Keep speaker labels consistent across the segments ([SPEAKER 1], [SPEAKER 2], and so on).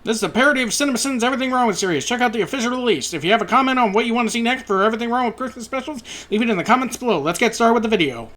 [SPEAKER 1] This is a parody of CinemaSin's Everything Wrong With series. Check out the official release. If you have a comment on what you want to see next for Everything Wrong With Christmas specials, leave it in the comments below. Let's get started with the video.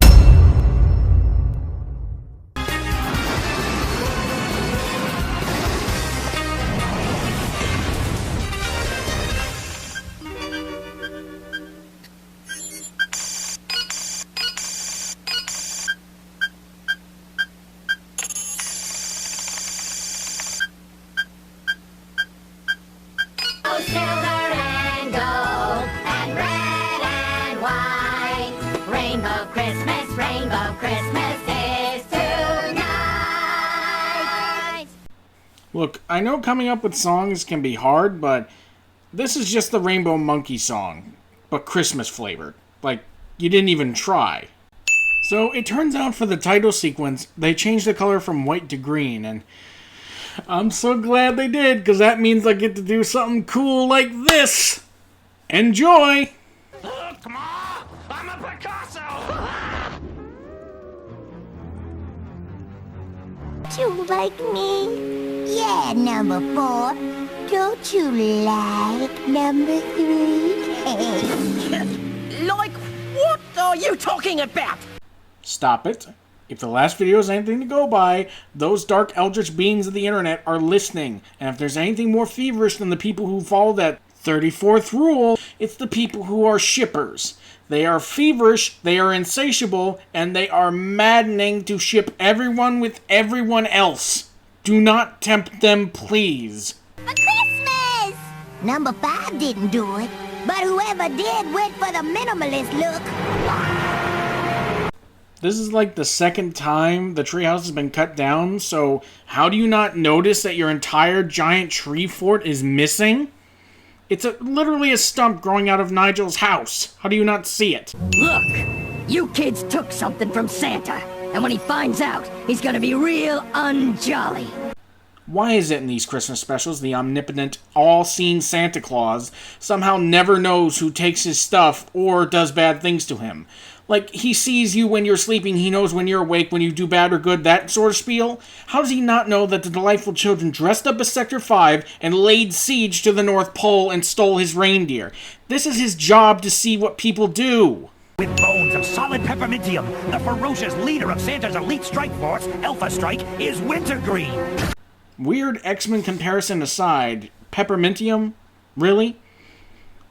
[SPEAKER 2] Silver and gold and red and white. Rainbow Christmas is tonight.
[SPEAKER 1] Look, I know coming up with songs can be hard, but this is just the Rainbow Monkey song, but Christmas flavored. Like, you didn't even try. So, it turns out for the title sequence, they changed the color from white to green, and I'm so glad they did, because that means I get to do something cool like this. Enjoy!
[SPEAKER 3] Look, Ma! I'm a Picasso!
[SPEAKER 4] Do you like me? Yeah, number 4. Don't you like number 3?
[SPEAKER 3] Like, what are you talking about?
[SPEAKER 1] Stop it. If the last video is anything to go by, those dark eldritch beings of the internet are listening. And if there's anything more feverish than the people who follow that 34th rule, it's the people who are shippers. They are feverish, they are insatiable, and they are maddening to ship everyone with everyone else. Do not tempt them, please.
[SPEAKER 4] For Christmas! Number 5 didn't do it, but whoever did went for the minimalist look.
[SPEAKER 1] This is like the second time the treehouse has been cut down, so how do you not notice that your entire giant tree fort is missing? It's literally a stump growing out of Nigel's house. How do you not see it?
[SPEAKER 5] Look, you kids took something from Santa, and when he finds out, he's gonna be real unjolly.
[SPEAKER 1] Why is it in these Christmas specials the omnipotent, all-seeing Santa Claus somehow never knows who takes his stuff or does bad things to him? Like, he sees you when you're sleeping, he knows when you're awake, when you do bad or good, that sort of spiel? How does he not know that the delightful children dressed up as Sector 5 and laid siege to the North Pole and stole his reindeer? This is his job to see what people do.
[SPEAKER 6] With bones of solid peppermintium, the ferocious leader of Santa's elite strike force, Alpha Strike, is Wintergreen.
[SPEAKER 1] Weird X-Men comparison aside, peppermintium? Really?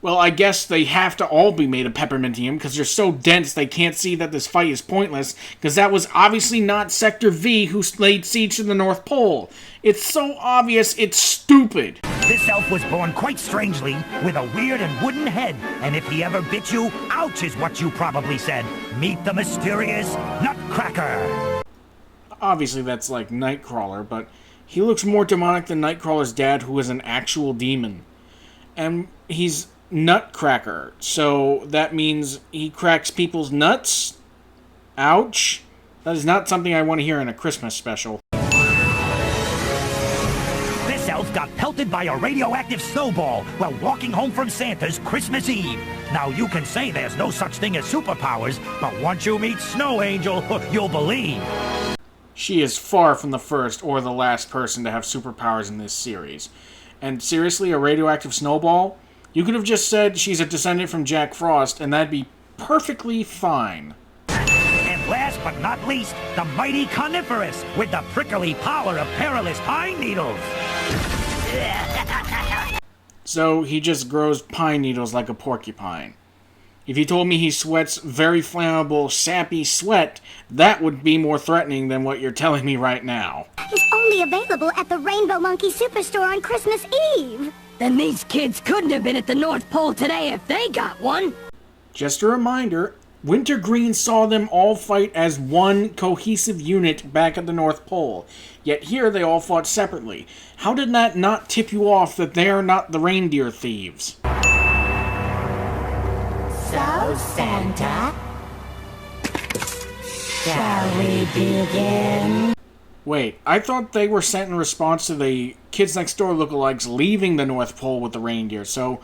[SPEAKER 1] Well, I guess they have to all be made of peppermintium, because they're so dense they can't see that this fight is pointless, because that was obviously not Sector V who laid siege to the North Pole. It's so obvious, it's stupid.
[SPEAKER 6] This elf was born quite strangely, with a weird and wooden head, and if he ever bit you, ouch is what you probably said. Meet the mysterious Nutcracker.
[SPEAKER 1] Obviously that's like Nightcrawler, but he looks more demonic than Nightcrawler's dad, who is an actual demon. And he's Nutcracker, so that means he cracks people's nuts? Ouch. That is not something I want to hear in a Christmas special.
[SPEAKER 6] This elf got pelted by a radioactive snowball while walking home from Santa's Christmas Eve. Now you can say there's no such thing as superpowers, but once you meet Snow Angel, you'll believe.
[SPEAKER 1] She is far from the first or the last person to have superpowers in this series. And seriously, a radioactive snowball? You could have just said she's a descendant from Jack Frost, and that'd be perfectly fine.
[SPEAKER 6] And last but not least, the mighty Coniferous, with the prickly power of perilous pine needles.
[SPEAKER 1] So he just grows pine needles like a porcupine. If you told me he sweats very flammable, sappy sweat, that would be more threatening than what you're telling me right now.
[SPEAKER 4] It's only available at the Rainbow Monkey Superstore on Christmas Eve.
[SPEAKER 5] Then these kids couldn't have been at the North Pole today if they got one.
[SPEAKER 1] Just a reminder, Wintergreen saw them all fight as one cohesive unit back at the North Pole. Yet here they all fought separately. How did that not tip you off that they are not the reindeer thieves?
[SPEAKER 4] So, Santa, shall we begin?
[SPEAKER 1] Wait, I thought they were sent in response to the Kids Next Door lookalikes leaving the North Pole with the reindeer, so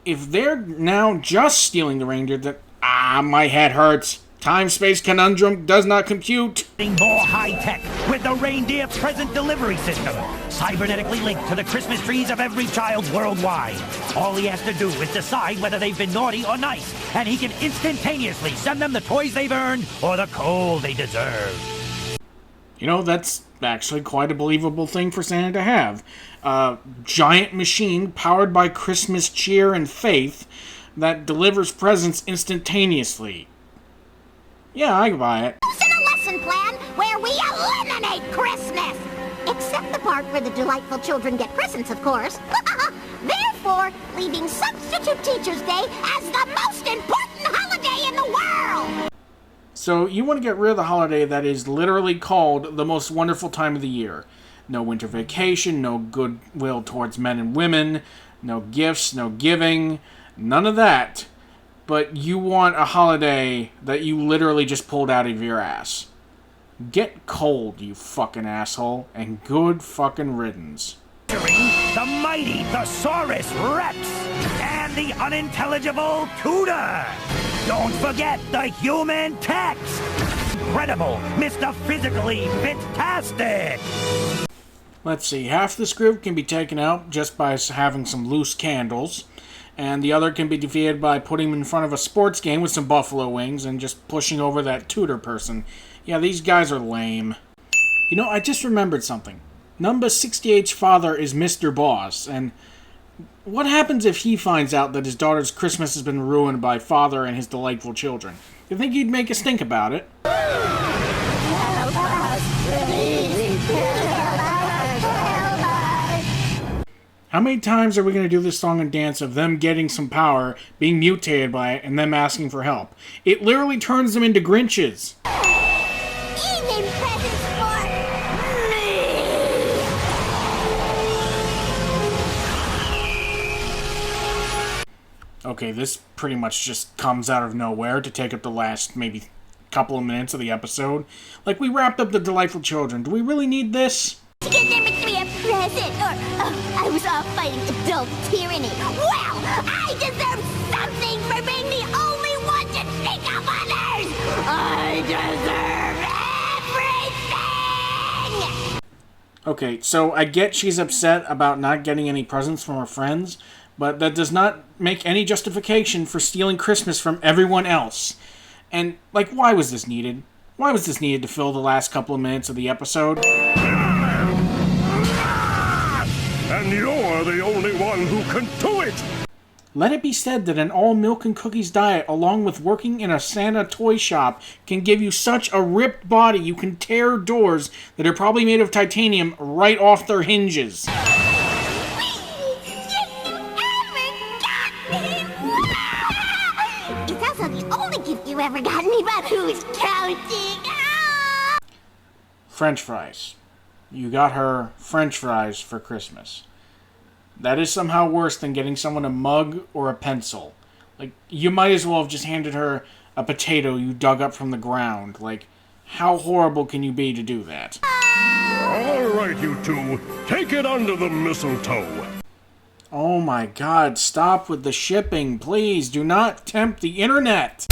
[SPEAKER 1] if they're now just stealing the reindeer, then my head hurts. Time-space conundrum does not compute.
[SPEAKER 6] More high-tech with the Reindeer present delivery system, cybernetically linked to the Christmas trees of every child worldwide. All he has to do is decide whether they've been naughty or nice, and he can instantaneously send them the toys they've earned or the coal they deserve.
[SPEAKER 1] You know, that's actually quite a believable thing for Santa to have. A giant machine powered by Christmas cheer and faith that delivers presents instantaneously. Yeah, I can buy it.
[SPEAKER 4] In a lesson plan where we eliminate Christmas! Except the part where the delightful children get presents, of course. Therefore, leaving Substitute Teachers' Day as the most important holiday in the world!
[SPEAKER 1] So, you want to get rid of the holiday that is literally called the most wonderful time of the year. No winter vacation, no goodwill towards men and women, no gifts, no giving, none of that. But you want a holiday that you literally just pulled out of your ass. Get cold, you fucking asshole, and good fucking riddance.
[SPEAKER 6] The mighty Thesaurus Rex and the unintelligible Tutor. Don't forget the human text. Incredible, Mr. Physically Fantastic.
[SPEAKER 1] Let's see, half this group can be taken out just by having some loose candles, and the other can be defeated by putting them in front of a sports game with some buffalo wings and just pushing over that tutor person. Yeah, these guys are lame. You know, I just remembered something. Number 68's father is Mr. Boss, and what happens if he finds out that his daughter's Christmas has been ruined by father and his delightful children? You think he'd make us think about it? How many times are we going to do this song and dance of them getting some power, being mutated by it, and them asking for help? It literally turns them into Grinches.
[SPEAKER 4] Even presents for me!
[SPEAKER 1] Okay, this pretty much just comes out of nowhere to take up the last maybe couple of minutes of the episode. Like, we wrapped up the delightful children. Do we really need this?
[SPEAKER 4] You can never give me a present, or I was off fighting adult tyranny. Well, I deserve something for being the only one to think of others! I deserve everything!
[SPEAKER 1] Okay, so I get she's upset about not getting any presents from her friends, but that does not make any justification for stealing Christmas from everyone else. And, like, why was this needed? Why was this needed to fill the last couple of minutes of the episode?
[SPEAKER 7] And you're the only one who can do it!
[SPEAKER 1] Let it be said that an all-milk and cookies diet, along with working in a Santa toy shop, can give you such a ripped body you can tear doors that are probably made of titanium right off their hinges.
[SPEAKER 4] It's also the only gift you ever got me, but who's counting? Ah!
[SPEAKER 1] French fries. You got her French fries for Christmas. That is somehow worse than getting someone a mug or a pencil. Like, you might as well have just handed her a potato you dug up from the ground. Like, how horrible can you be to do that?
[SPEAKER 7] All right, you two. Take it under the mistletoe.
[SPEAKER 1] Oh my god, stop with the shipping. Please, do not tempt the internet.